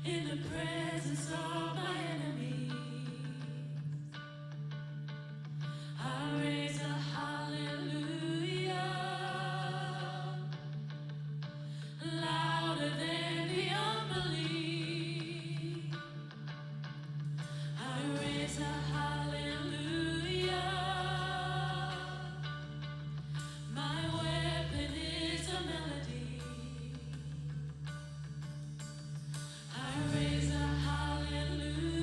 in the presence of my enemies. I raise a hallelujah louder than the unbelief. I raise a hallelujah. My weapon is a melody. I raise a hallelujah.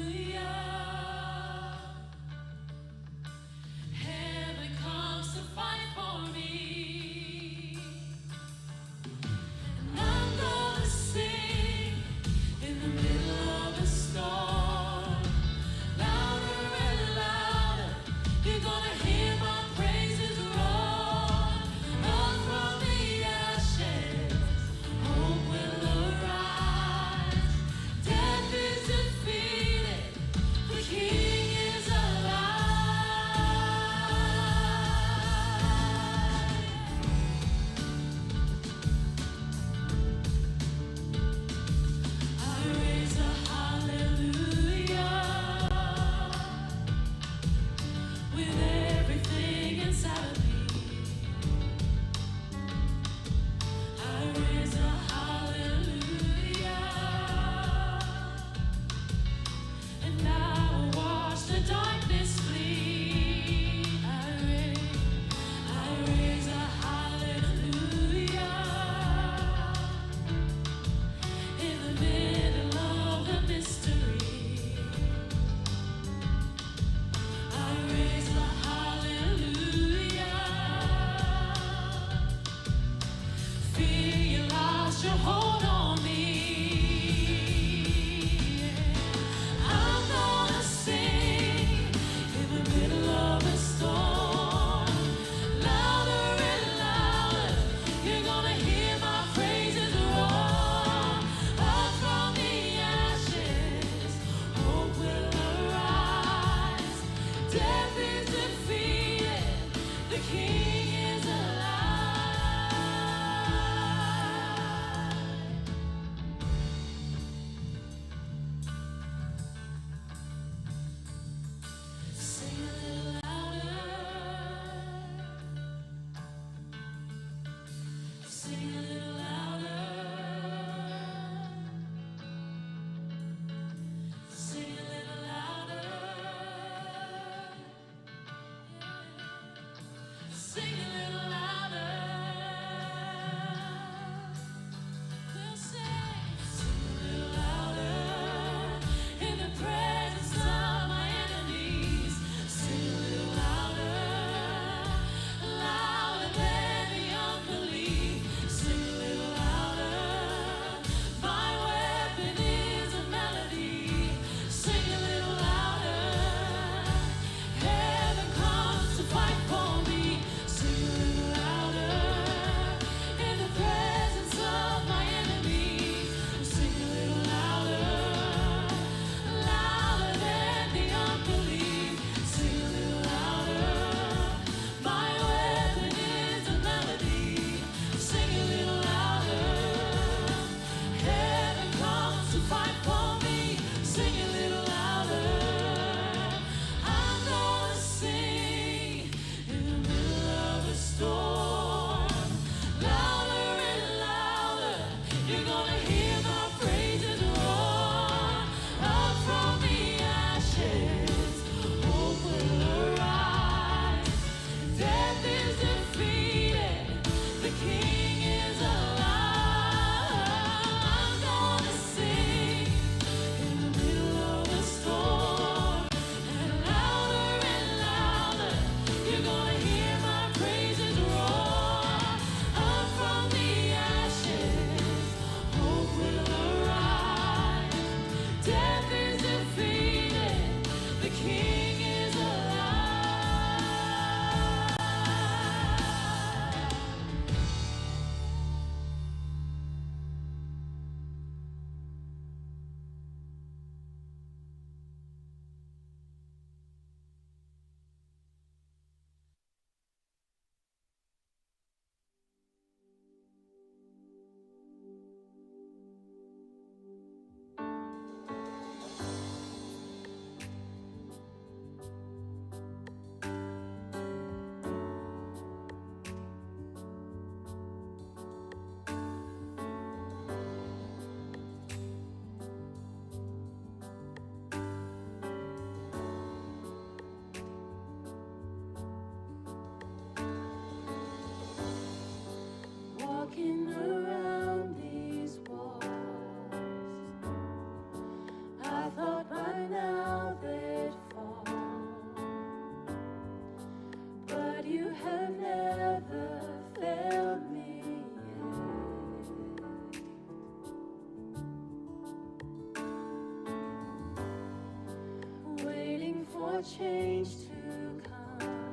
change to come,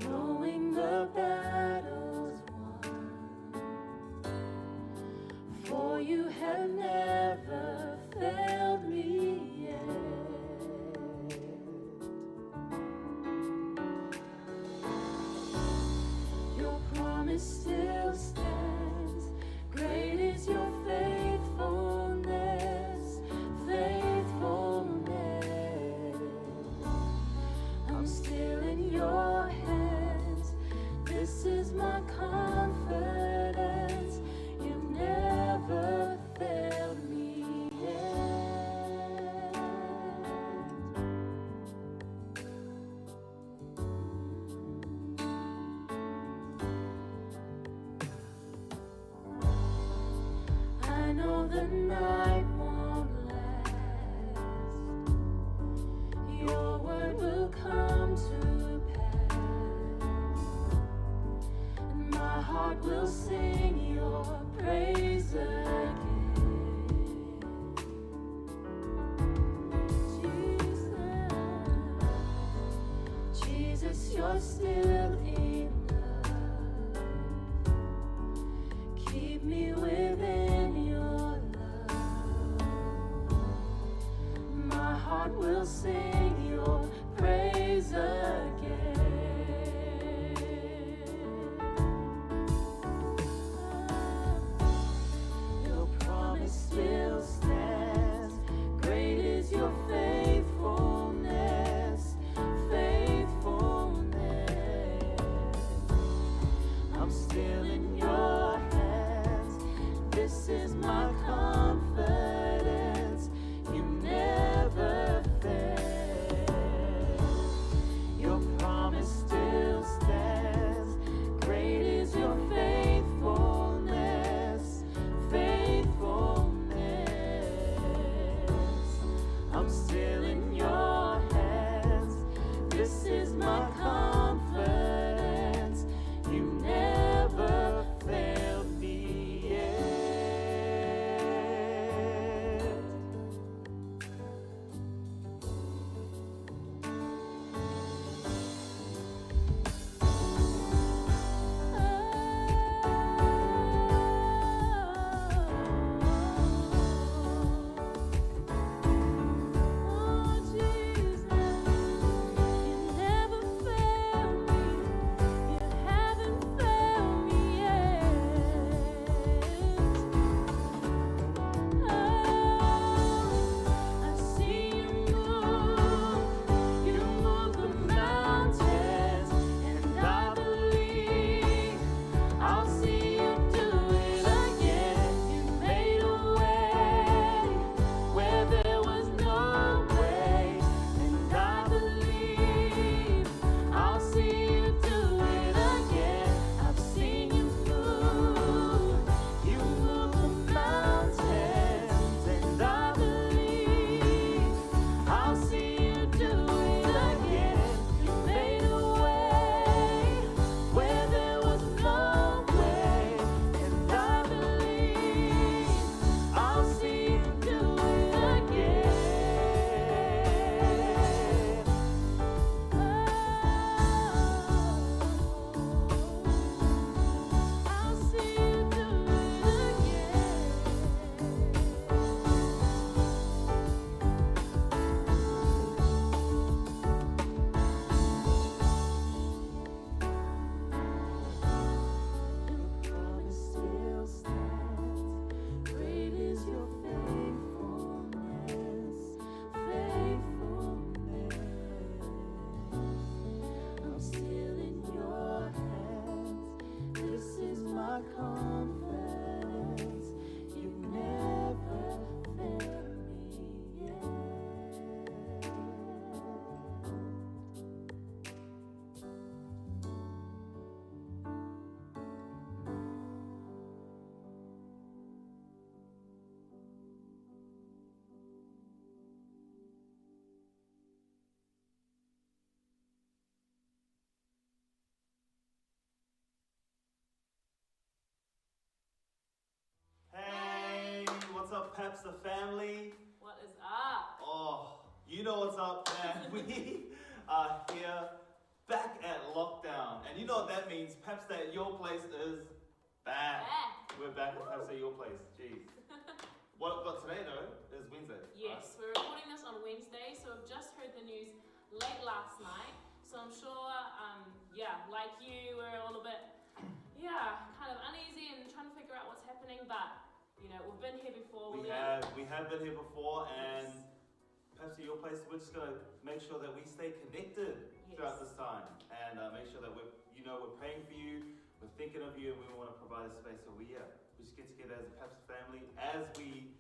knowing the battle's won, for you have never failed me yet. Your promise still stands, great is your faithfulness, faithfulness. I'm still in your hands, this is my confidence, you've never failed me yet. I know the night won't last, your word will come to pass, and my heart will sing your praise again. Jesus, Jesus, you're still enough. Keep me within your love. My heart will sing your praise again. Your promise still stands. Great is your faithfulness, faithfulness. I'm still in your hands. This is my confidence. You never fail. Your promise still stands. Great is your faithfulness, faithfulness. I'm still in your hands. This is my confidence. You never failed me yet. Oh, Jesus, you never failed me. You haven't failed me yet. I see you move the mountains, and I believe I'll see you do it again. You made a way where there was no way, and I believe I'll see you do it again. I've seen you move the mountains, and I believe I'll see you do it again. You made a way where there was no way, and I believe I'll see you do it again. I'll see you do it again. Your promise still stands. Great is your faithfulness, faithfulness. I'm still in your hands. This is my confidence. You've never failed me yet. Hey, what's up, Peps, the family? What is up? Oh, You know what's up, and we are here back at lockdown. And you know what that means. Pepsta at Your Place is back. We're back at Pepsta at Your Place. Jeez. What we've got today, though, is Wednesday. Yes, we're recording this on Wednesday, so we've just heard the news late last night. So I'm sure, like you, we're a little bit, kind of uneasy and trying to figure out what's happening. But, you know, we've been here before. We have been here before, and perhaps at Your Place, we're just going to make sure that we stay connected throughout this time, and make sure that we're praying for you, we're thinking of you, and we want to provide a space where we just get together as a Pepsi family, as we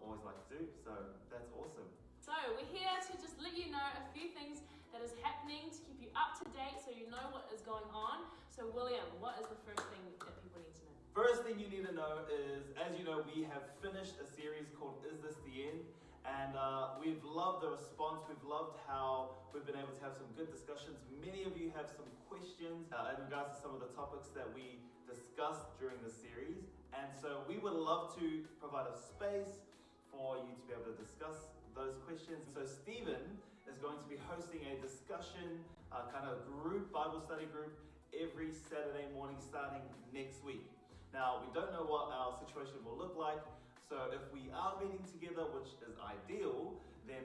always like to do. So that's awesome. So we're here to just let you know a few things that is happening to keep you up to date, so you know what is going on. So William, what is the first thing that people need to know? First thing you need to know is, as you know, we have finished a series called Is This the End? And we've loved the response. We've loved how we've been able to have some good discussions. Many of you have some questions in regards to some of the topics that we discussed during the series. And so we would love to provide a space for you to be able to discuss those questions. So Stephen is going to be hosting a discussion, kind of group, Bible study group, every Saturday morning starting next week. Now, we don't know what our situation will look like. So if we are meeting together, which is ideal, then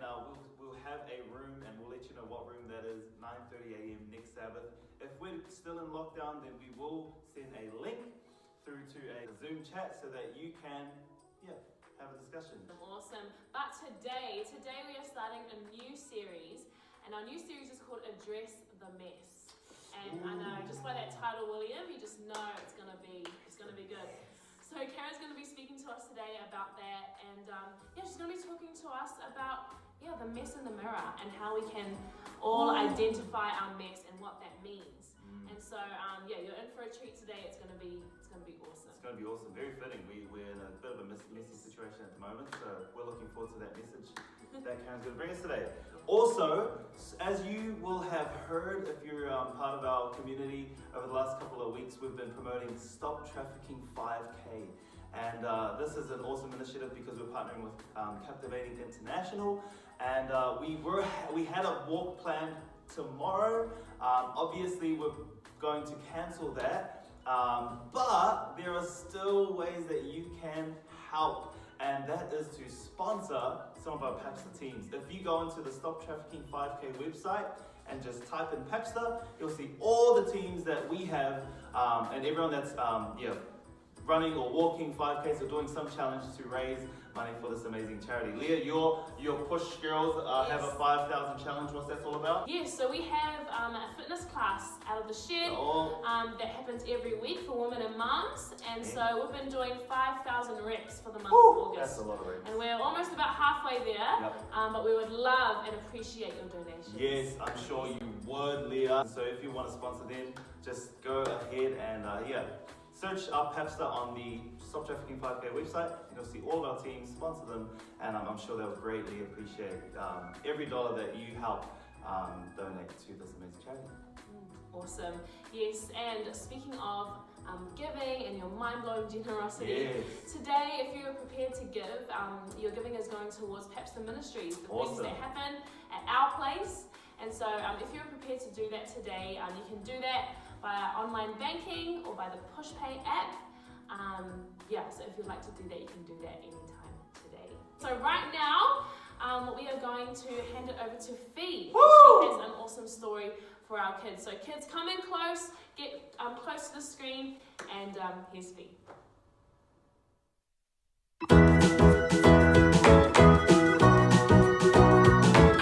we'll have a room, and we'll let you know what room that is, 9:30 a.m. next Sabbath. If we're still in lockdown, then we will send a link through to a Zoom chat so that you can, have a discussion. Awesome. But today we are starting a new series, and our new series is called Address the Mess. And I know, just by that title, William, you just know it's gonna be good. So Karyn's going to be speaking to us today about that, and she's going to be talking to us about the mess in the mirror and how we can all identify our mess and what that means. And so you're in for a treat today. It's going to be awesome. It's going to be awesome. Very fitting. We're in a bit of a messy situation at the moment, so we're looking forward to that message that Karyn's going to bring us today. Also, as you will have heard, if you're part of our community over the last couple of weeks, we've been promoting Stop Trafficking 5K. And this is an awesome initiative because we're partnering with Captivating International. And we had a walk planned tomorrow. Obviously, we're going to cancel that. But there are still ways that you can help. And that is to sponsor some of our Pepsta teams. If you go into the Stop Trafficking 5K website and just type in Pepsta, you'll see all the teams that we have, and everyone that's running or walking 5Ks or doing some challenge to raise money for this amazing charity. Leah, your Push Girls have a 5,000 challenge. What's that all about? Yes, so we have a fitness class out of the shed that happens every week for women and moms. And so we've been doing 5,000 reps for the month of August. That's a lot of reps. And we're almost about halfway there, but we would love and appreciate your donations. Yes, I'm sure you would, Leah. So if you want to sponsor them, just go ahead and search up Pepsta on the Stop Trafficking 5K website, and you'll see all of our teams, sponsor them, and I'm sure they'll greatly appreciate every dollar that you help donate to this amazing charity. Awesome. Yes, and speaking of giving and your mind-blowing generosity, today, if you're prepared to give, your giving is going towards Pepsta Ministries, the things that happen at our place. And so if you're prepared to do that today, you can do that via online banking or by the PushPay app. So if you'd like to do that, you can do that anytime today. So right now, we are going to hand it over to Fee. She has an awesome story for our kids. So kids, come in close, get close to the screen, and here's Fee.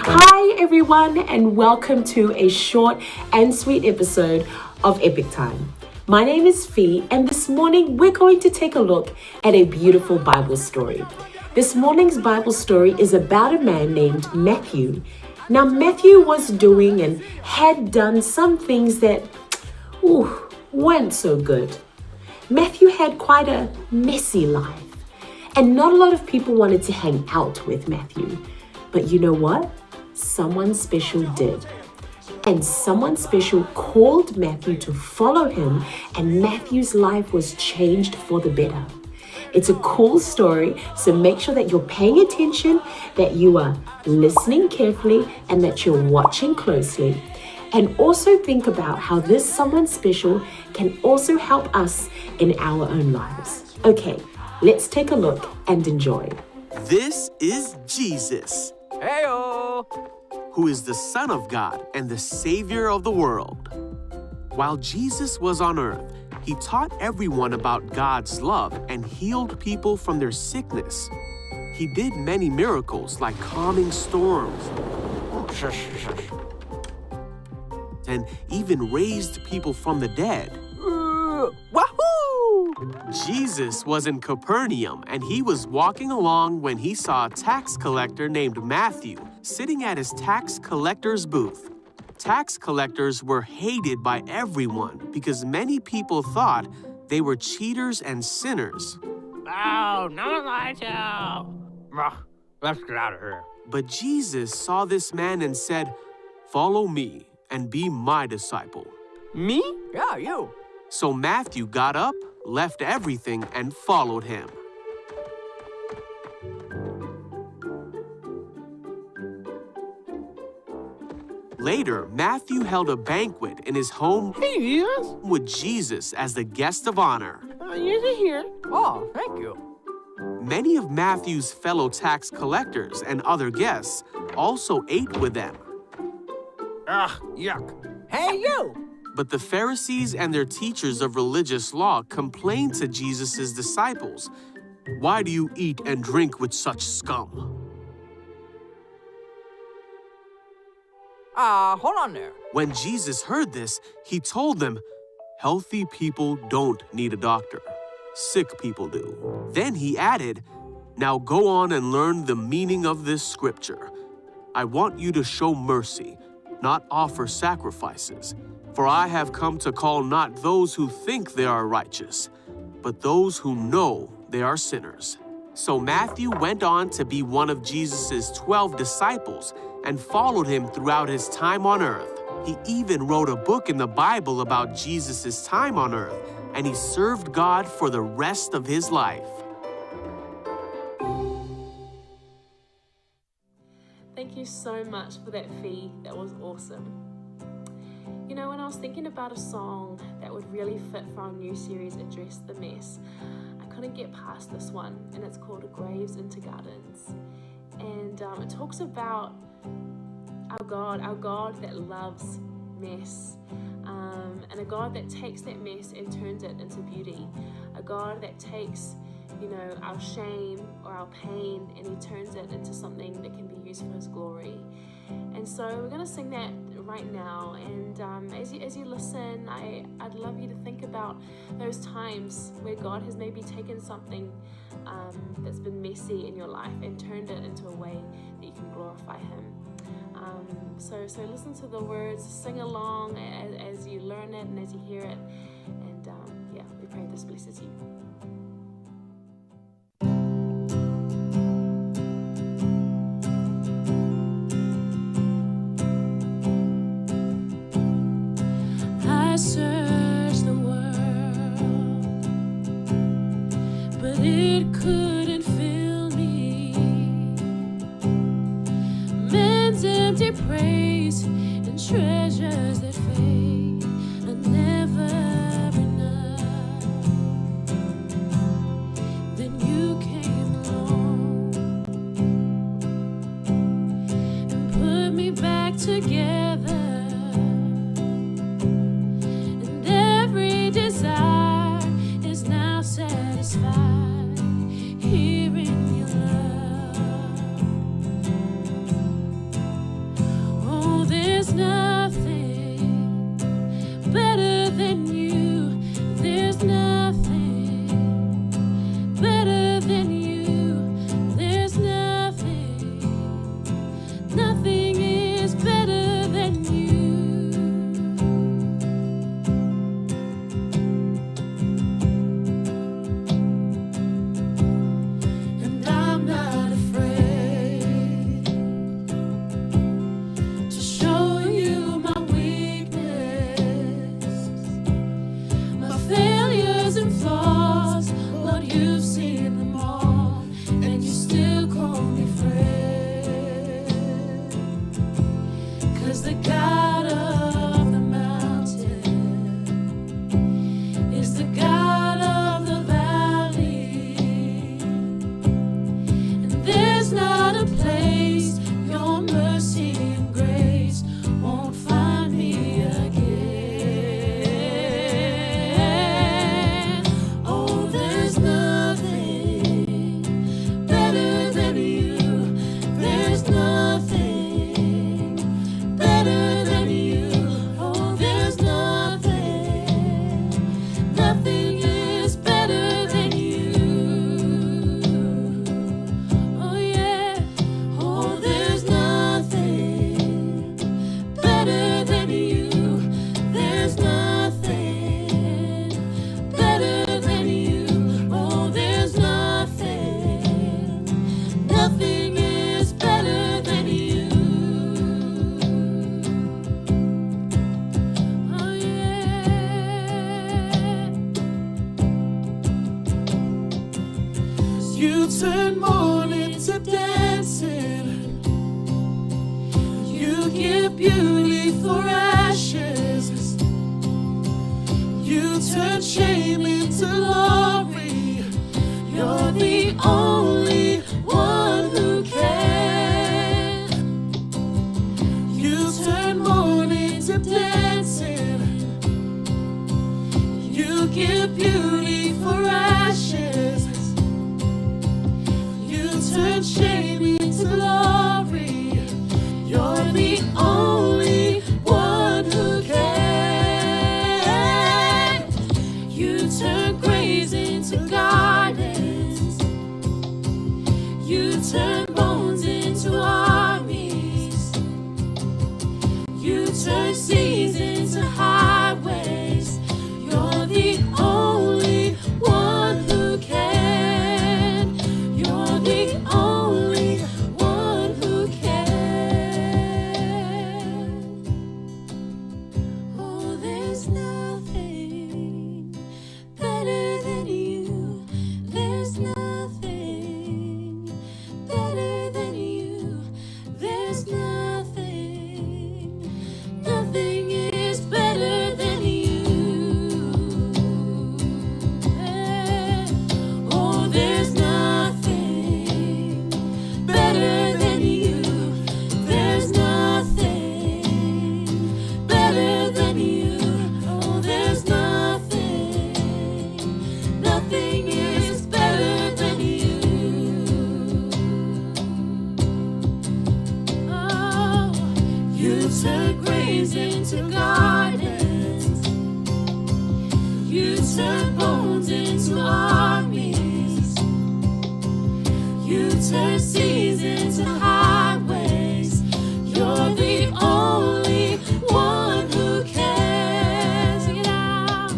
Hi everyone, and welcome to a short and sweet episode of Epic Time. My name is Fee, and this morning we're going to take a look at a beautiful Bible story. This morning's Bible story is about a man named Matthew. Now Matthew was doing and had done some things that weren't so good. Matthew had quite a messy life, and not a lot of people wanted to hang out with Matthew. But you know what? Someone special did. And someone special called Matthew to follow him, and Matthew's life was changed for the better. It's a cool story, so make sure that you're paying attention, that you are listening carefully, and that you're watching closely. And also think about how this someone special can also help us in our own lives. Okay, let's take a look and enjoy. This is Jesus, Heyo! who is the Son of God and the Savior of the world. While Jesus was on earth, he taught everyone about God's love and healed people from their sickness. He did many miracles like calming storms and even raised people from the dead. Wahoo! Jesus was in Capernaum, and he was walking along when he saw a tax collector named Matthew sitting at his tax collector's booth. Tax collectors were hated by everyone because many people thought they were cheaters and sinners. Oh, none like you! Let's get out of here. But Jesus saw this man and said, "Follow me and be my disciple." Me? Yeah, you. So Matthew got up, left everything, and followed him. Later, Matthew held a banquet in his home Hey, Jesus. with Jesus as the guest of honor. You're here. Oh, thank you. Many of Matthew's fellow tax collectors and other guests also ate with them. Yuck. Hey, you! But the Pharisees and their teachers of religious law complained to Jesus' disciples, "Why do you eat and drink with such scum?" Hold on there. When Jesus heard this, he told them, "Healthy people don't need a doctor. Sick people do." Then he added, "Now go on and learn the meaning of this scripture. I want you to show mercy, not offer sacrifices. For I have come to call not those who think they are righteous, but those who know they are sinners." So Matthew went on to be one of Jesus' 12 disciples and followed him throughout his time on earth. He even wrote a book in the Bible about Jesus' time on earth, and he served God for the rest of his life. Thank you so much for that, Fee. That was awesome. You know, when I was thinking about a song that would really fit for our new series, Address the Mess, I couldn't get past this one, and it's called Graves into Gardens. And it talks about our God that loves mess, and a God that takes that mess and turns it into beauty. A God that takes, our shame or our pain, and he turns it into something that can be used for his glory. And so we're going to sing that right now, and as you listen, I'd love you to think about those times where God has maybe taken something that's been messy in your life and turned it into a way that you can glorify him. So listen to the words, sing along as you learn it and as you hear it, and we pray this blesses you. I searched the world, but it couldn't fill me. Man's empty praise and treasures that fade are never enough. Then you came along and put me back together. Desire is now satisfied here in your love. Oh, there's nothing better than you. There's nothing better than you. There's nothing is better than beauty for ashes. You turn shame into glory. You're the only one who can. You turn mourning to dancing. You give beauty for ashes. You turn shame into glory. You're the only one who can. You turn graves into gardens. You turn bones into armies. You turn seas into highways. You're the only one who can. You're the only one who can. Oh, there's nothing better than you. There's nothing better than you. There's nothing. Nothing is better than you. Oh, there's nothing better than you. There's nothing better than you. Oh, there's nothing. Nothing is better than you. Oh, you turn graves into gardens. You turn bones into armies. You turn seas into highways. You're the only one who can. Sing it out.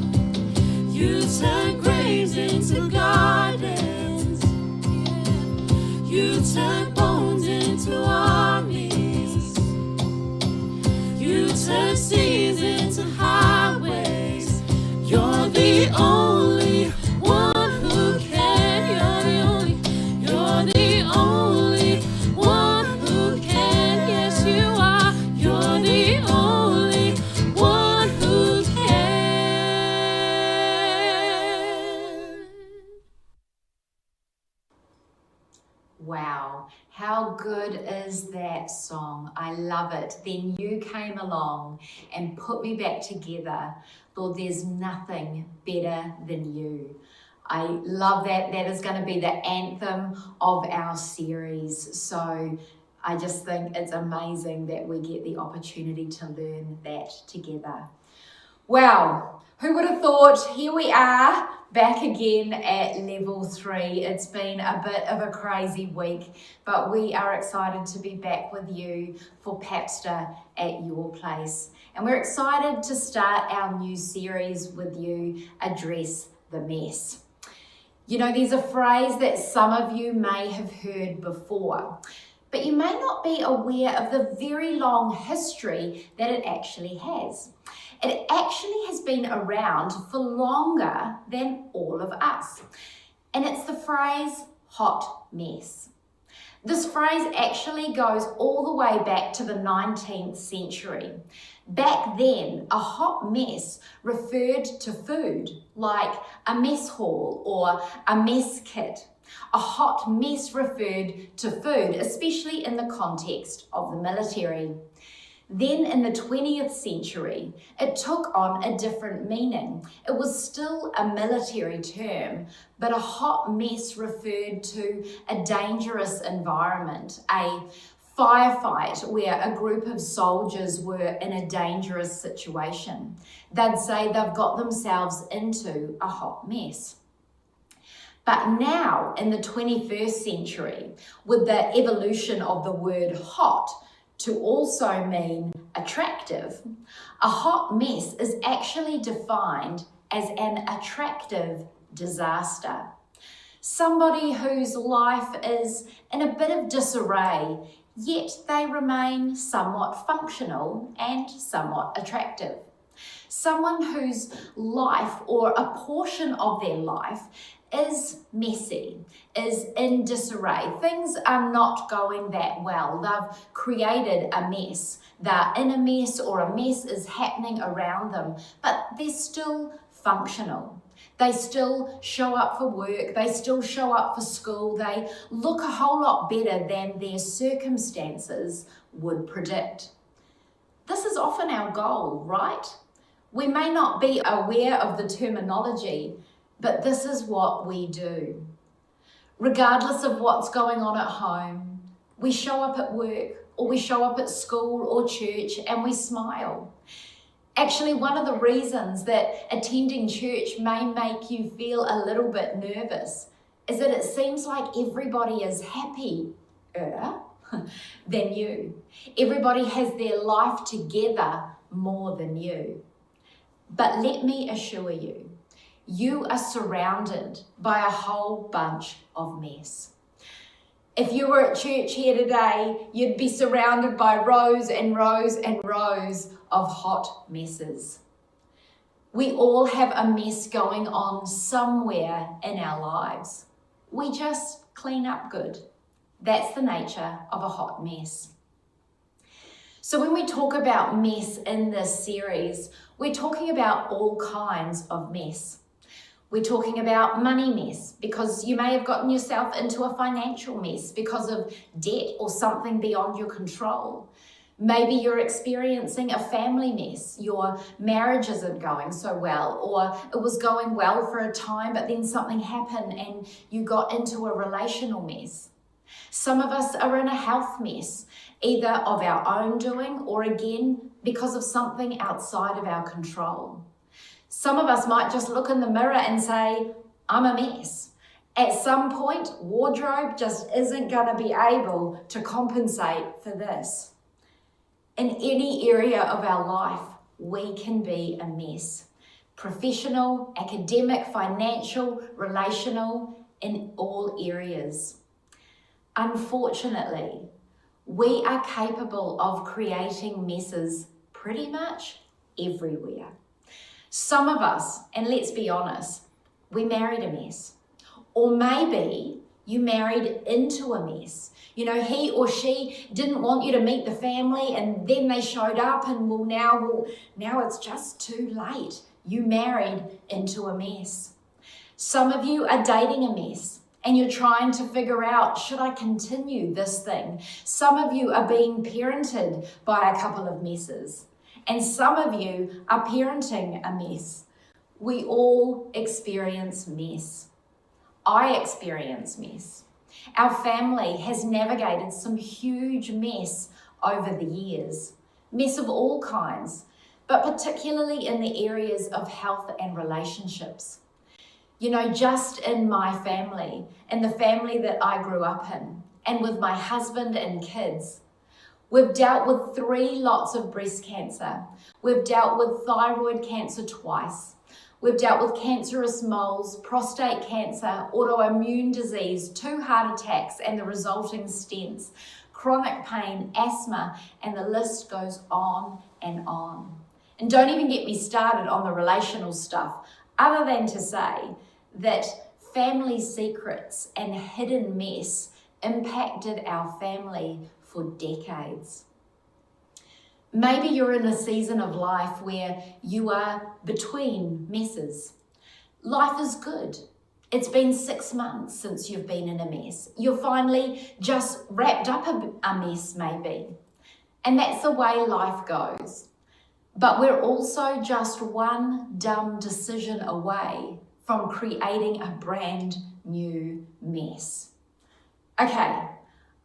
You turn graves into gardens. You turn bones into armies. You turn seas into highways. You're the only one who can. You're the only one who can. Yes, you are. You're the only one who can. Wow, how good is that song? I love it. Then you came along and put me back together. Lord, there's nothing better than you. I love that. That is going to be the anthem of our series. So I just think it's amazing that we get the opportunity to learn that together. Wow, who would have thought? Here we are back again at level 3. It's been a bit of a crazy week, but we are excited to be back with you for Papster at your place. And we're excited to start our new series with you, Address the Mess. You know, there's a phrase that some of you may have heard before, but you may not be aware of the very long history that it actually has. It actually has been around for longer than all of us. And it's the phrase, hot mess. This phrase actually goes all the way back to the 19th century. Back then, a hot mess referred to food, like a mess hall or a mess kit. A hot mess referred to food, especially in the context of the military. Then in the 20th century, it took on a different meaning. It was still a military term, but a hot mess referred to a dangerous environment, a firefight where a group of soldiers were in a dangerous situation. They'd say they've got themselves into a hot mess. But now, in the 21st century, with the evolution of the word hot to also mean attractive, a hot mess is actually defined as an attractive disaster. Somebody whose life is in a bit of disarray, yet they remain somewhat functional and somewhat attractive. Someone whose life or a portion of their life is messy, is in disarray. Things are not going that well. They've created a mess. They're in a mess, or a mess is happening around them, but they're still functional. They still show up for work. They still show up for school. They look a whole lot better than their circumstances would predict. This is often our goal, right? We may not be aware of the terminology, but this is what we do. Regardless of what's going on at home, we show up at work, or we show up at school or church, and we smile. Actually, one of the reasons that attending church may make you feel a little bit nervous is that it seems like everybody is happier than you. Everybody has their life together more than you. But let me assure you, you are surrounded by a whole bunch of mess. If you were at church here today, you'd be surrounded by rows and rows and rows of hot messes. We all have a mess going on somewhere in our lives. We just clean up good. That's the nature of a hot mess. So when we talk about mess in this series, we're talking about all kinds of mess. We're talking about money mess, because you may have gotten yourself into a financial mess because of debt or something beyond your control. Maybe you're experiencing a family mess. Your marriage isn't going so well, or it was going well for a time, but then something happened and you got into a relational mess. Some of us are in a health mess, either of our own doing or again because of something outside of our control. Some of us might just look in the mirror and say, I'm a mess. At some point, wardrobe just isn't going to be able to compensate for this. In any area of our life, we can be a mess. Professional, academic, financial, relational, in all areas. Unfortunately, we are capable of creating messes pretty much everywhere. Some of us, and let's be honest, we married a mess. Or maybe you married into a mess. You know, he or she didn't want you to meet the family, and then they showed up, and now it's just too late. You married into a mess. Some of you are dating a mess, and you're trying to figure out, should I continue this thing? Some of you are being parented by a couple of messes. And some of you are parenting a mess. We all experience mess. I experience mess. Our family has navigated some huge mess over the years. Mess of all kinds, but particularly in the areas of health and relationships. You know, just in my family, in the family that I grew up in, and with my husband and kids, we've dealt with 3 lots of breast cancer. We've dealt with thyroid cancer twice. We've dealt with cancerous moles, prostate cancer, autoimmune disease, 2 heart attacks and the resulting stents, chronic pain, asthma, and the list goes on and on. And don't even get me started on the relational stuff, other than to say that family secrets and hidden mess impacted our family for decades. Maybe you're in a season of life where you are between messes. Life is good. It's been 6 months since you've been in a mess. You're finally just wrapped up a mess maybe. And that's the way life goes. But we're also just one dumb decision away from creating a brand new mess. Okay,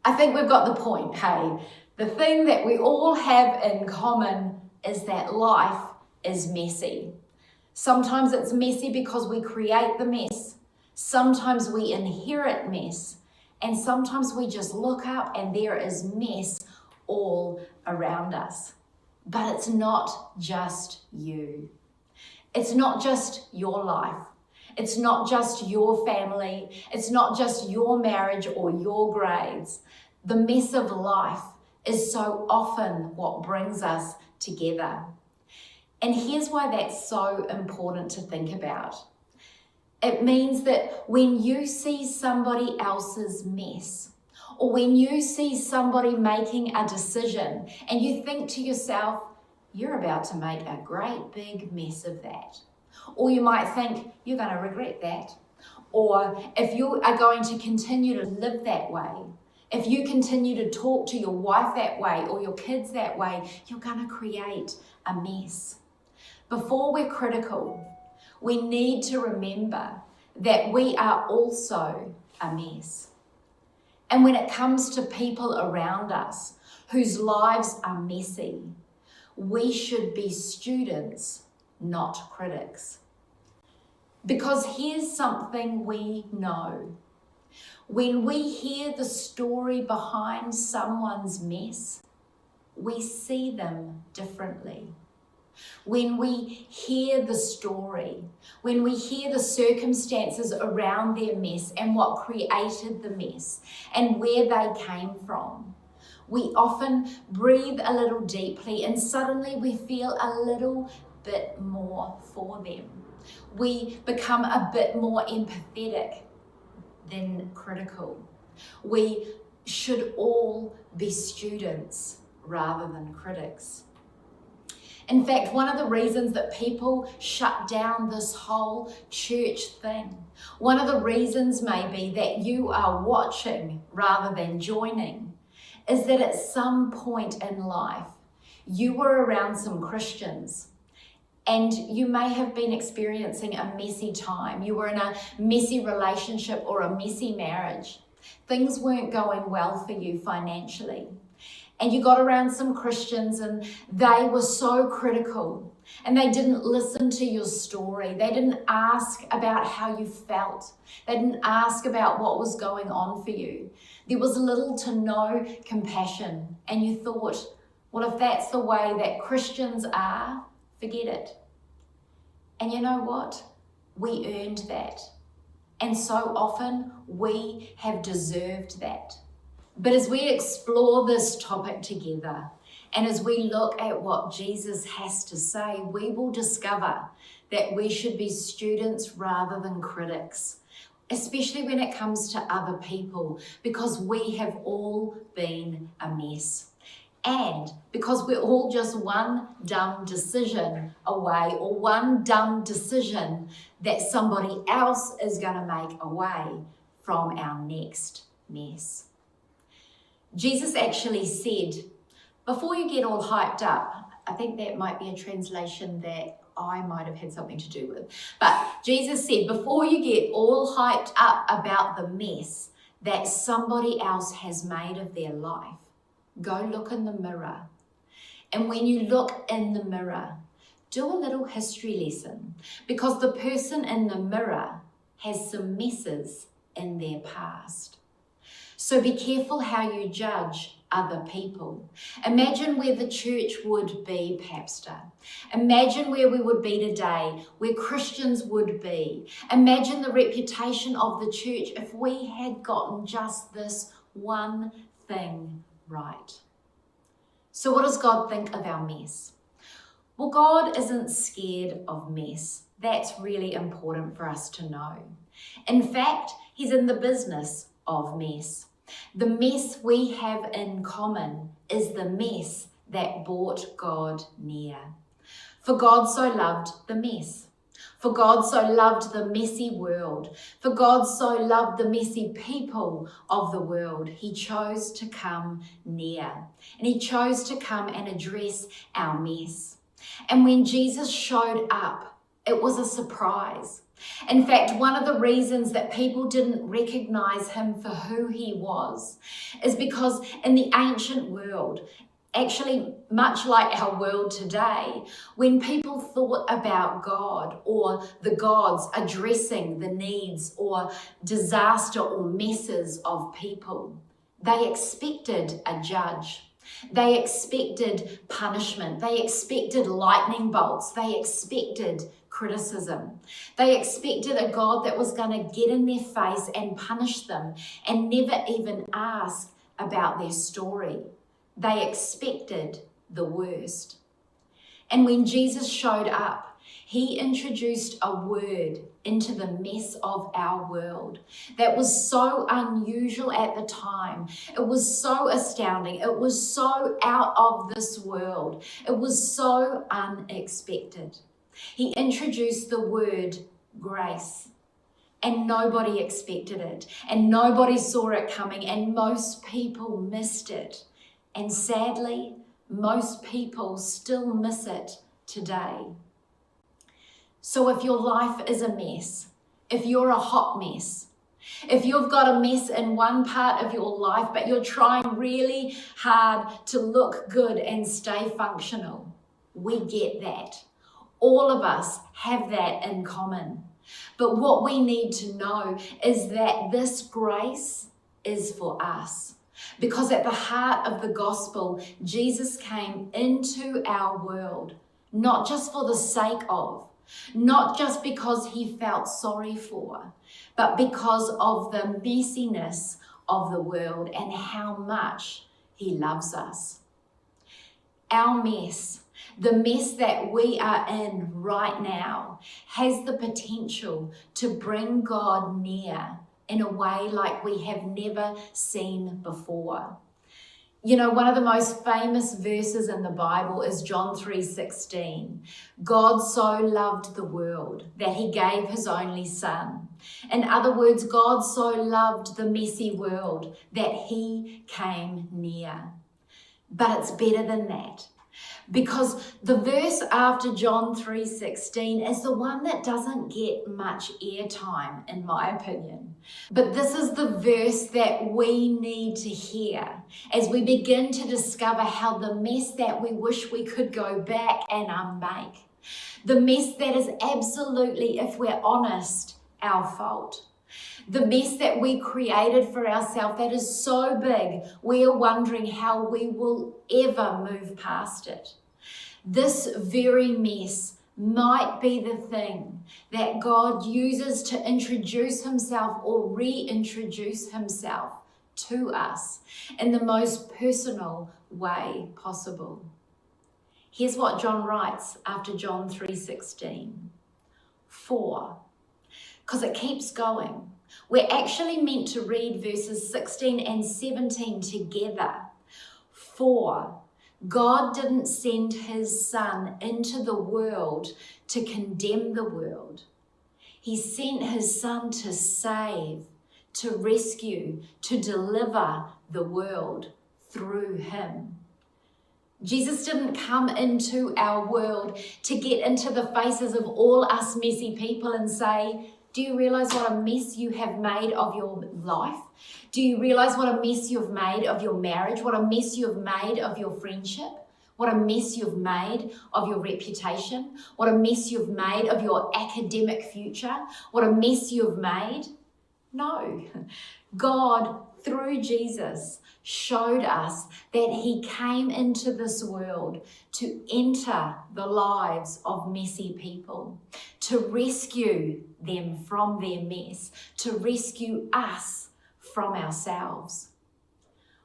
I think we've got the point, hey? The thing that we all have in common is that life is messy. Sometimes it's messy because we create the mess. Sometimes we inherit mess. And sometimes we just look up and there is mess all around us. But it's not just you. It's not just your life. It's not just your family. It's not just your marriage or your grades. The mess of life is so often what brings us together. And here's why that's so important to think about. It means that when you see somebody else's mess, or when you see somebody making a decision and you think to yourself, you're about to make a great big mess of that. Or you might think, you're going to regret that. Or if you are going to continue to live that way, if you continue to talk to your wife that way or your kids that way, you're going to create a mess. Before we're critical, we need to remember that we are also a mess. And when it comes to people around us whose lives are messy, we should be students, not critics. Because here's something we know. When we hear the story behind someone's mess, we see them differently. When we hear the story, when we hear the circumstances around their mess and what created the mess and where they came from, we often breathe a little deeply and suddenly we feel a little bit more for them. We become a bit more empathetic than critical. We should all be students rather than critics. In fact, one of the reasons that people shut down this whole church thing, one of the reasons may be that you are watching rather than joining, is that at some point in life, you were around some Christians and you may have been experiencing a messy time. You were in a messy relationship or a messy marriage. Things weren't going well for you financially. And you got around some Christians and they were so critical and they didn't listen to your story. They didn't ask about how you felt. They didn't ask about what was going on for you. There was little to no compassion. And you thought, well, if that's the way that Christians are, forget it. And you know what? We earned that. And so often we have deserved that. But as we explore this topic together, and as we look at what Jesus has to say, we will discover that we should be students rather than critics, especially when it comes to other people, because we have all been a mess. And because we're all just one dumb decision away, or one dumb decision that somebody else is going to make away from our next mess. Jesus actually said, before you get all hyped up, I think that might be a translation that I might have had something to do with. But Jesus said, before you get all hyped up about the mess that somebody else has made of their life, go look in the mirror. And when you look in the mirror, do a little history lesson, because the person in the mirror has some messes in their past. So be careful how you judge other people. Imagine where the church would be, Papster. Imagine where we would be today, where Christians would be. Imagine the reputation of the church if we had gotten just this one thing right. So what does God think of our mess? Well, God isn't scared of mess. That's really important for us to know. In fact, He's in the business of mess. The mess we have in common is the mess that brought God near. For God so loved the mess. For God so loved the messy world. For God so loved the messy people of the world. He chose to come near. And He chose to come and address our mess. And when Jesus showed up, it was a surprise. In fact, one of the reasons that people didn't recognize Him for who He was is because in the ancient world, actually much like our world today, when people thought about God or the gods addressing the needs or disaster or messes of people, they expected a judge. They expected punishment. They expected lightning bolts. They expected criticism. They expected a God that was going to get in their face and punish them and never even ask about their story. They expected the worst. And when Jesus showed up, He introduced a word into the mess of our world that was so unusual at the time. It was so astounding. It was so out of this world. It was so unexpected. He introduced the word grace, and nobody expected it, and nobody saw it coming, and most people missed it. And sadly, most people still miss it today. So if your life is a mess, if you're a hot mess, if you've got a mess in one part of your life, but you're trying really hard to look good and stay functional, we get that. All of us have that in common. But what we need to know is that this grace is for us. Because at the heart of the gospel, Jesus came into our world, not just for the sake of, not just because he felt sorry for, but because of the messiness of the world and how much he loves us. Our mess, the mess that we are in right now, has the potential to bring God near in a way like we have never seen before. You know, one of the most famous verses in the Bible is John 3:16. God so loved the world that he gave his only son. In other words, God so loved the messy world that he came near. But it's better than that. Because the verse after John 3:16 is the one that doesn't get much airtime, in my opinion. But this is the verse that we need to hear as we begin to discover how the mess that we wish we could go back and unmake, the mess that is absolutely, if we're honest, our fault. The mess that we created for ourselves that is so big, we are wondering how we will ever move past it. This very mess might be the thing that God uses to introduce himself or reintroduce himself to us in the most personal way possible. Here's what John writes after John 3:16. Because it keeps going. We're actually meant to read verses 16 and 17 together. For God didn't send his son into the world to condemn the world. He sent his son to save, to rescue, to deliver the world through him. Jesus didn't come into our world to get into the faces of all us messy people and say, do you realize what a mess you have made of your life? Do you realize what a mess you've made of your marriage? What a mess you've made of your friendship? What a mess you've made of your reputation? What a mess you've made of your academic future? What a mess you've made? No. God, through Jesus, showed us that he came into this world to enter the lives of messy people, to rescue them from their mess, to rescue us from ourselves.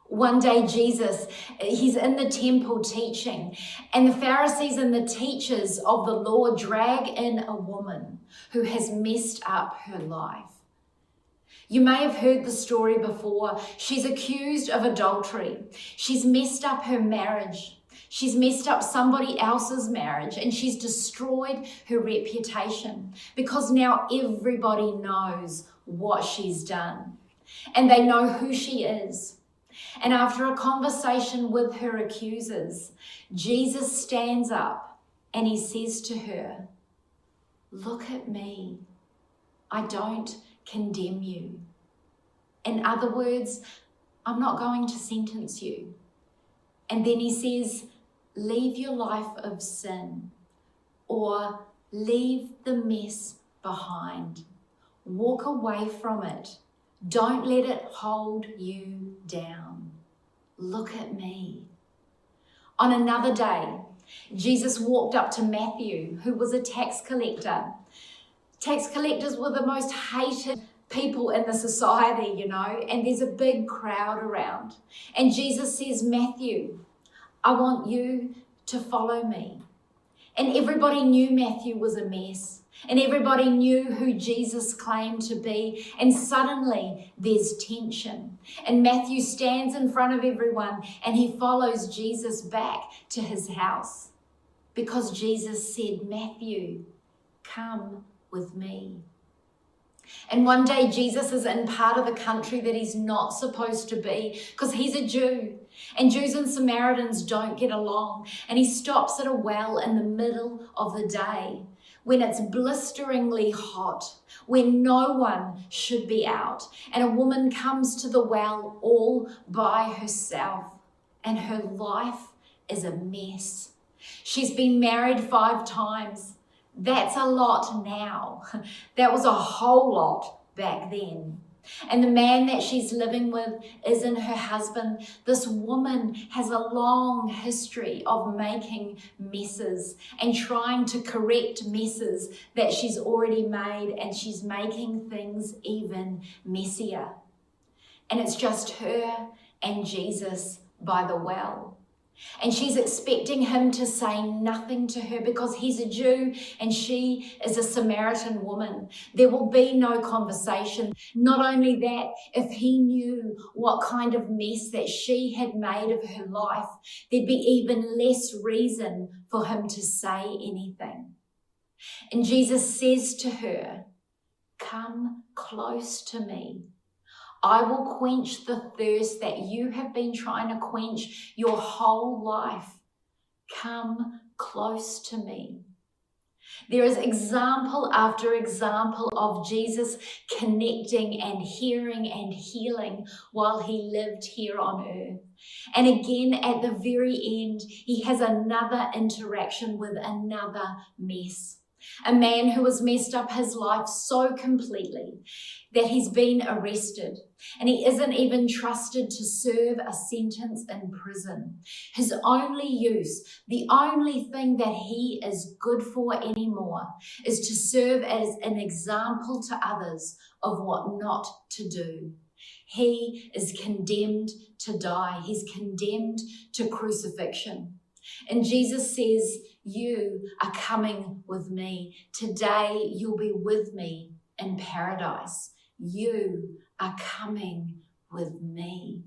One day Jesus, he's in the temple teaching, and the Pharisees and the teachers of the law drag in a woman who has messed up her life. You may have heard the story before. She's accused of adultery. She's messed up her marriage. She's messed up somebody else's marriage, and she's destroyed her reputation because now everybody knows what she's done and they know who she is. And after a conversation with her accusers, Jesus stands up and he says to her, "Look at me. I don't condemn you." In other words, I'm not going to sentence you. And then he says, leave your life of sin, or leave the mess behind. Walk away from it. Don't let it hold you down. Look at me. On another day, Jesus walked up to Matthew, who was a tax collector. Tax collectors were the most hated people in the society, you know, and there's a big crowd around. And Jesus says, Matthew, I want you to follow me. And everybody knew Matthew was a mess. And everybody knew who Jesus claimed to be. And suddenly there's tension. And Matthew stands in front of everyone and he follows Jesus back to his house. Because Jesus said, Matthew, come with me. And one day Jesus is in part of the country that he's not supposed to be because he's a Jew. And Jews and Samaritans don't get along. And he stops at a well in the middle of the day when it's blisteringly hot, when no one should be out. And a woman comes to the well all by herself. And her life is a mess. She's been married 5 times. That's a lot now. That was a whole lot back then. And the man that she's living with isn't her husband. This woman has a long history of making messes and trying to correct messes that she's already made, and she's making things even messier. And it's just her and Jesus by the well. And she's expecting him to say nothing to her because he's a Jew and she is a Samaritan woman. There will be no conversation. Not only that, if he knew what kind of mess that she had made of her life, there'd be even less reason for him to say anything. And Jesus says to her, come close to me. I will quench the thirst that you have been trying to quench your whole life. Come close to me. There is example after example of Jesus connecting and hearing and healing while he lived here on earth. And again, at the very end, he has another interaction with another mess. A man who has messed up his life so completely that he's been arrested and he isn't even trusted to serve a sentence in prison. His only use, the only thing that he is good for anymore, is to serve as an example to others of what not to do. He is condemned to die. He's condemned to crucifixion. And Jesus says, you are coming with me. Today you'll be with me in paradise. You are coming with me.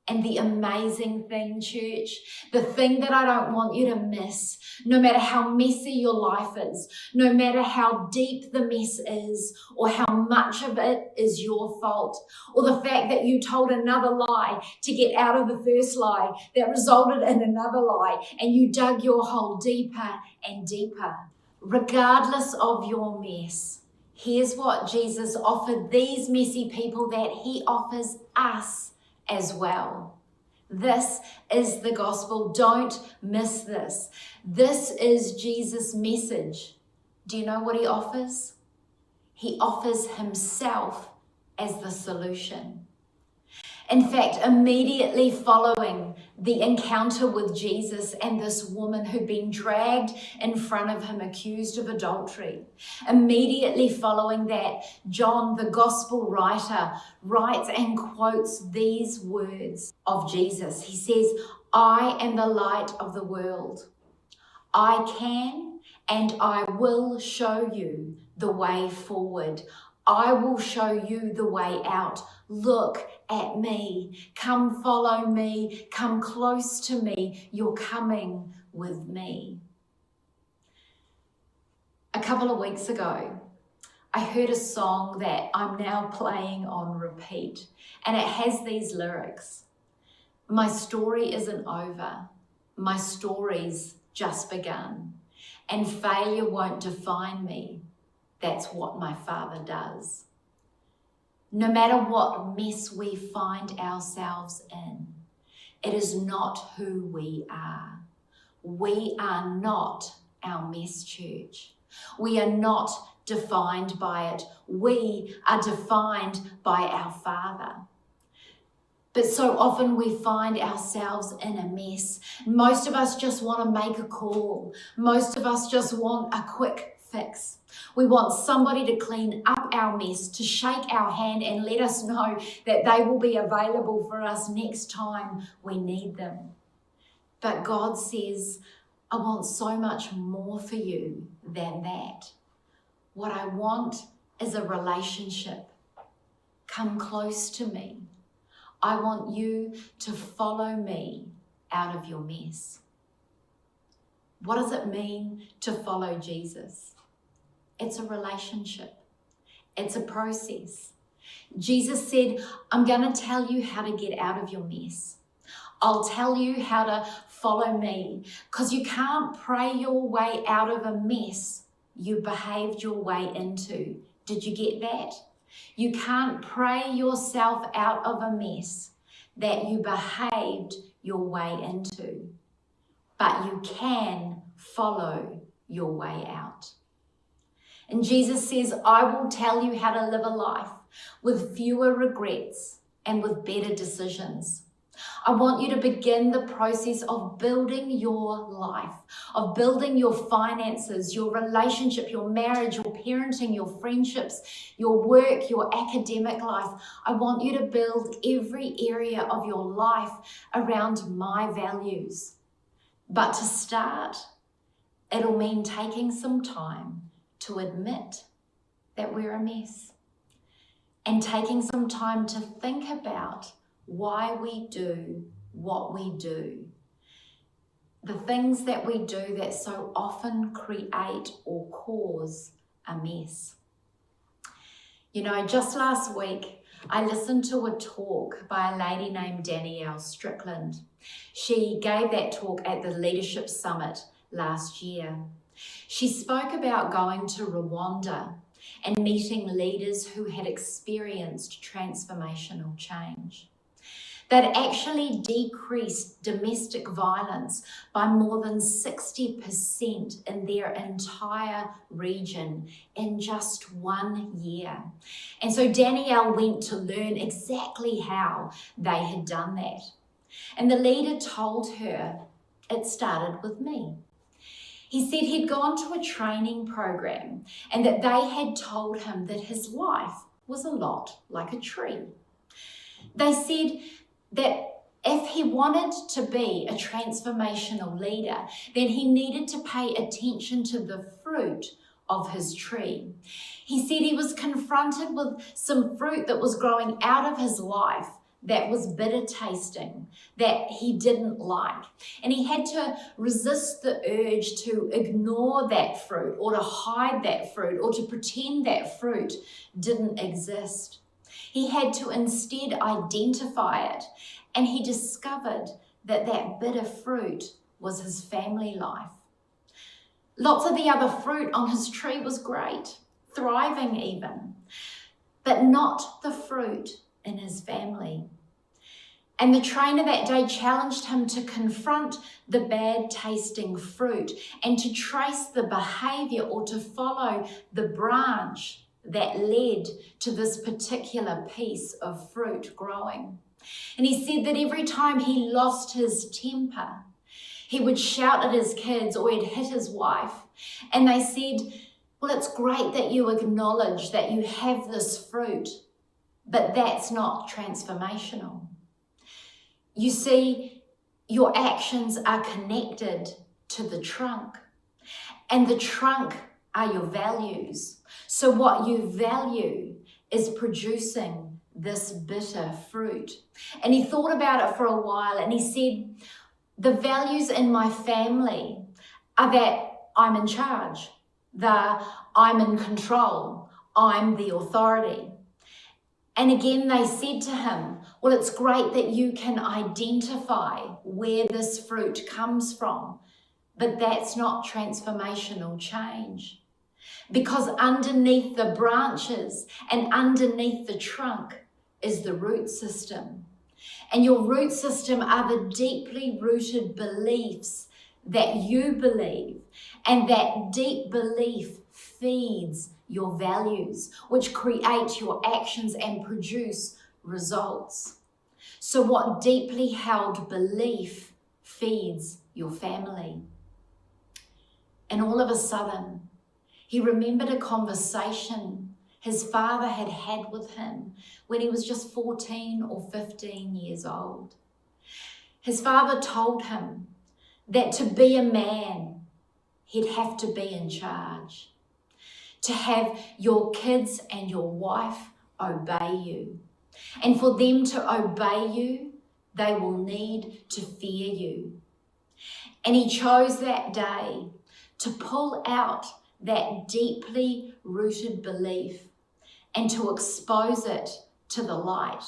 And the amazing thing, church, the thing that I don't want you to miss, no matter how messy your life is, no matter how deep the mess is, or how much of it is your fault, or the fact that you told another lie to get out of the first lie that resulted in another lie, and you dug your hole deeper and deeper. Regardless of your mess, here's what Jesus offered these messy people that he offers us as well. This is the gospel. Don't miss this. This is Jesus' message. Do you know what he offers? He offers himself as the solution. In fact, immediately following the encounter with Jesus and this woman who'd been dragged in front of him accused of adultery, immediately following that, John, the gospel writer, writes and quotes these words of Jesus. He says, I am the light of the world. I can and I will show you the way forward. I will show you the way out. Look at me. Come follow me. Come close to me. You're coming with me. A couple of weeks ago, I heard a song that I'm now playing on repeat, and it has these lyrics. My story isn't over. My story's just begun, and failure won't define me. That's what my Father does. No matter what mess we find ourselves in, it is not who we are. We are not our mess, church. We are not defined by it. We are defined by our Father. But so often we find ourselves in a mess. Most of us just want to make a call. Most of us just want a quick fix. We want somebody to clean up our mess, to shake our hand and let us know that they will be available for us next time we need them. But God says, I want so much more for you than that. What I want is a relationship. Come close to me. I want you to follow me out of your mess. What does it mean to follow Jesus? It's a relationship. It's a process. Jesus said, I'm going to tell you how to get out of your mess. I'll tell you how to follow me, because you can't pray your way out of a mess you behaved your way into. Did you get that? You can't pray yourself out of a mess that you behaved your way into, but you can follow your way out. And Jesus says, I will tell you how to live a life with fewer regrets and with better decisions. I want you to begin the process of building your life, of building your finances, your relationship, your marriage, your parenting, your friendships, your work, your academic life. I want you to build every area of your life around my values. But to start, it'll mean taking some time to admit that we're a mess and taking some time to think about why we do what we do. The things that we do that so often create or cause a mess. You know, just last week, I listened to a talk by a lady named Danielle Strickland. She gave that talk at the Leadership Summit last year. She spoke about going to Rwanda and meeting leaders who had experienced transformational change. That actually decreased domestic violence by more than 60% in their entire region in just 1 year. And so Danielle went to learn exactly how they had done that. And the leader told her, it started with me. He said he'd gone to a training program and that they had told him that his life was a lot like a tree. They said that if he wanted to be a transformational leader, then he needed to pay attention to the fruit of his tree. He said he was confronted with some fruit that was growing out of his life that was bitter tasting, that he didn't like. And he had to resist the urge to ignore that fruit or to hide that fruit or to pretend that fruit didn't exist. He had to instead identify it, and he discovered that that bitter fruit was his family life. Lots of the other fruit on his tree was great, thriving even, but not the fruit in his family. And the trainer that day challenged him to confront the bad tasting fruit and to trace the behavior or to follow the branch that led to this particular piece of fruit growing. And he said that every time he lost his temper, he would shout at his kids or he'd hit his wife. And they said, well, it's great that you acknowledge that you have this fruit, but that's not transformational. You see, your actions are connected to the trunk, and the trunk are your values. So what you value is producing this bitter fruit. And he thought about it for a while and he said, the values in my family are that I'm in charge, that I'm in control, I'm the authority. And again, they said to him, well, it's great that you can identify where this fruit comes from, but that's not transformational change. Because underneath the branches and underneath the trunk is the root system. And your root system are the deeply rooted beliefs that you believe. And that deep belief feeds your values, which create your actions and produce results. So what deeply held belief feeds your family? And all of a sudden, he remembered a conversation his father had had with him when he was just 14 or 15 years old. His father told him that to be a man, he'd have to be in charge. To have your kids and your wife obey you. And for them to obey you, they will need to fear you. And he chose that day to pull out that deeply rooted belief and to expose it to the light.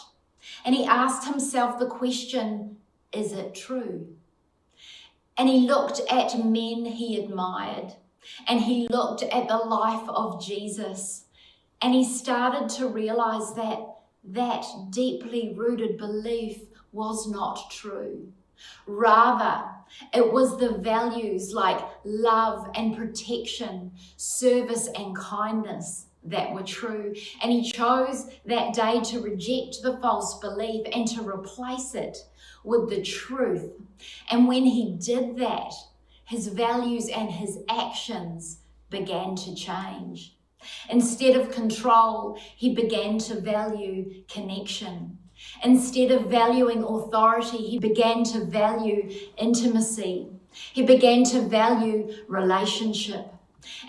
And he asked himself the question, is it true? And he looked at men he admired, and he looked at the life of Jesus, and he started to realize that that deeply rooted belief was not true. Rather, it was the values like love and protection, service and kindness that were true. And he chose that day to reject the false belief and to replace it with the truth. And when he did that, his values and his actions began to change. Instead of control, he began to value connection. Instead of valuing authority, he began to value intimacy. He began to value relationship.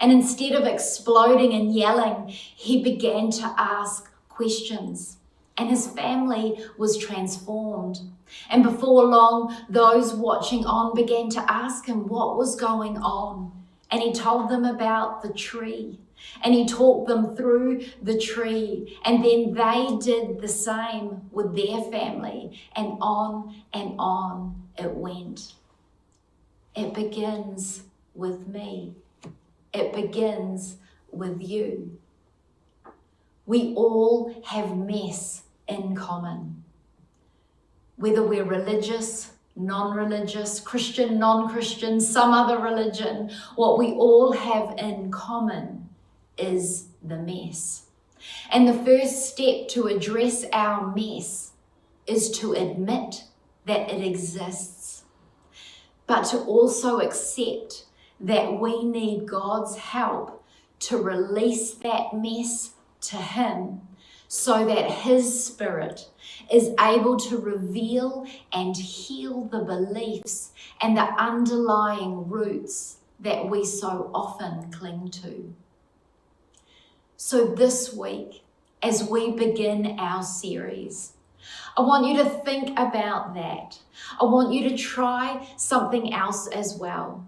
And instead of exploding and yelling, he began to ask questions. And his family was transformed. And before long, those watching on began to ask him what was going on. And he told them about the tree. And he talked them through the tree. And then they did the same with their family. And on it went. It begins with me. It begins with you. We all have mess in common. Whether we're religious, non-religious, Christian, non-Christian, some other religion, what we all have in common is the mess. And the first step to address our mess is to admit that it exists, but to also accept that we need God's help to release that mess to Him so that His Spirit is able to reveal and heal the beliefs and the underlying roots that we so often cling to. So this week, as we begin our series, I want you to think about that. I want you to try something else as well.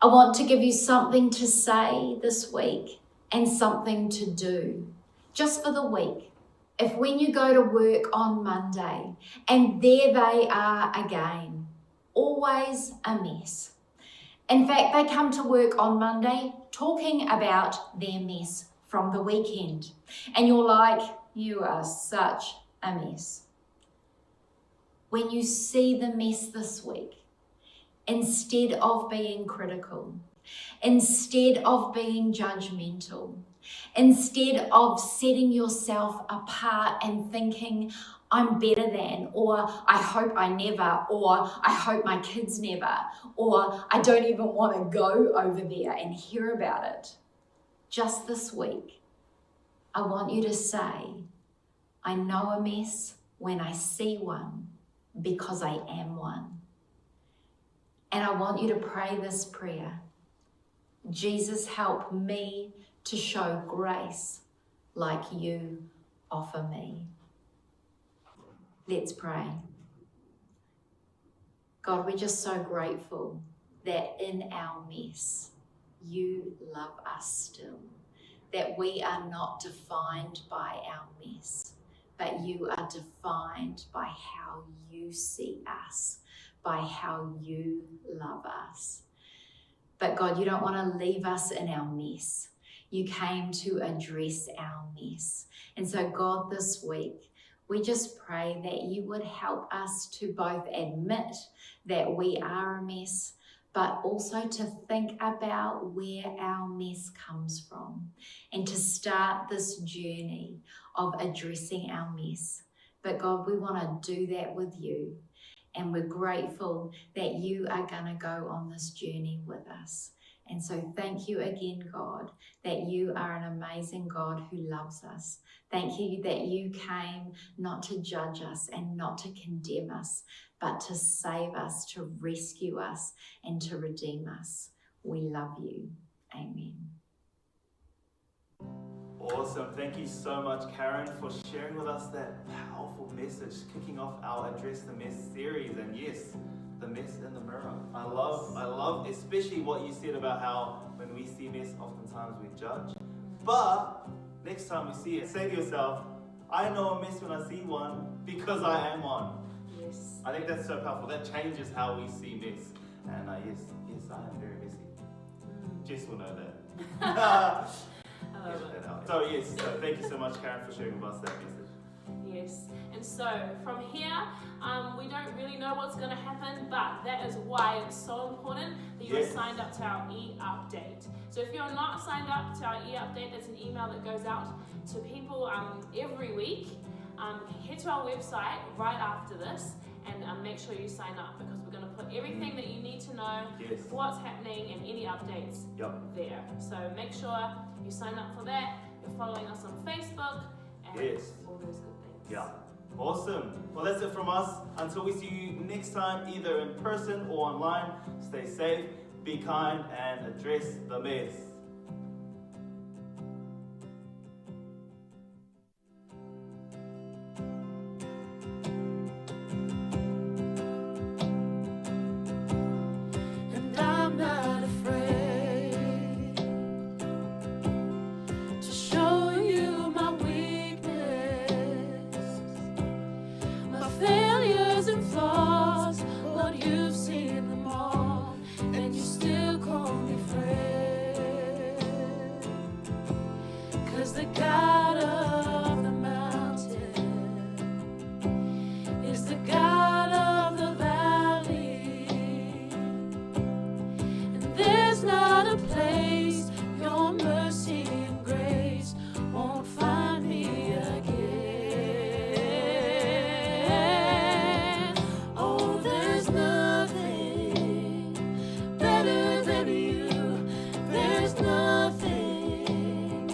I want to give you something to say this week and something to do, just for the week. If when you go to work on Monday and there they are again, always a mess. In fact, they come to work on Monday talking about their mess from the weekend. And you're like, you are such a mess. When you see the mess this week, instead of being critical, instead of being judgmental, instead of setting yourself apart and thinking, I'm better than, or I hope I never, or I hope my kids never, or I don't even want to go over there and hear about it. Just this week, I want you to say, I know a mess when I see one because I am one. And I want you to pray this prayer. Jesus, help me to show grace like you offer me. Let's pray. God, we're just so grateful that in our mess, you love us still, that we are not defined by our mess, but you are defined by how you see us, by how you love us. But God, you don't want to leave us in our mess. You came to address our mess. And so God, this week, we just pray that you would help us to both admit that we are a mess, but also to think about where our mess comes from and to start this journey of addressing our mess. But God, we want to do that with you. And we're grateful that you are going to go on this journey with us. And so thank you again, God, that you are an amazing God who loves us. Thank you that you came not to judge us and not to condemn us, but to save us, to rescue us, and to redeem us. We love you. Amen. Awesome. Thank you so much, Karyn, for sharing with us that powerful message, kicking off our Address the Mess series. And yes, the mess in the mirror. I love especially what you said about how when we see mess, oftentimes we judge. But next time we see it, say to yourself, I know a mess when I see one because I am one. Yes. I think that's so powerful. That changes how we see mess. And yes, I am very messy. Jess will know that. I love it. So yes, thank you so much, Karyn, for sharing with us that message. Yes, and so from here, we don't really know what's going to happen, but that is why it's so important that you're signed up to our e-update. So if you're not signed up to our e-update, that's an email that goes out to people every week. Head to our website right after this and make sure you sign up, because we're going to put everything that you need to know, what's happening and any updates there. So make sure you sign up for that. You're following us on Facebook and all those good things. Yeah. Awesome. Well, that's it from us. Until we see you next time, either in person or online, stay safe, be kind, and address the mess. And I'm not afraid to show you my weakness, my failures and flaws. Lord, you've seen them all, and you still call me friend. 'Cause the God of the mountain is the God of the valley, and there's not a place your mercy and grace won't find me again. Oh, there's nothing better than you. There's nothing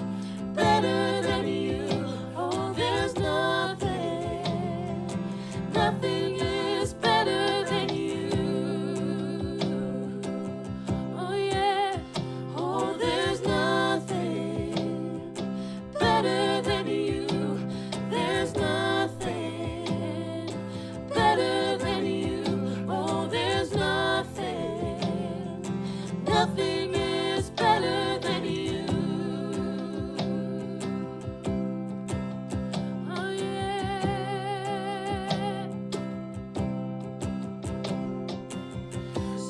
better than you. Oh, there's nothing. Nothing is better than you. Oh yeah. Oh, there's nothing better than you. There's nothing better than you. Oh, there's nothing. Nothing is better than you. Oh yeah.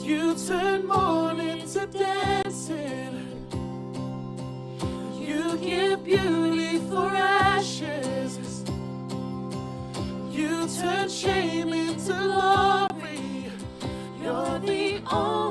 You turn mourning to dancing. You give beauty for ashes. You turn shame into glory. You're the only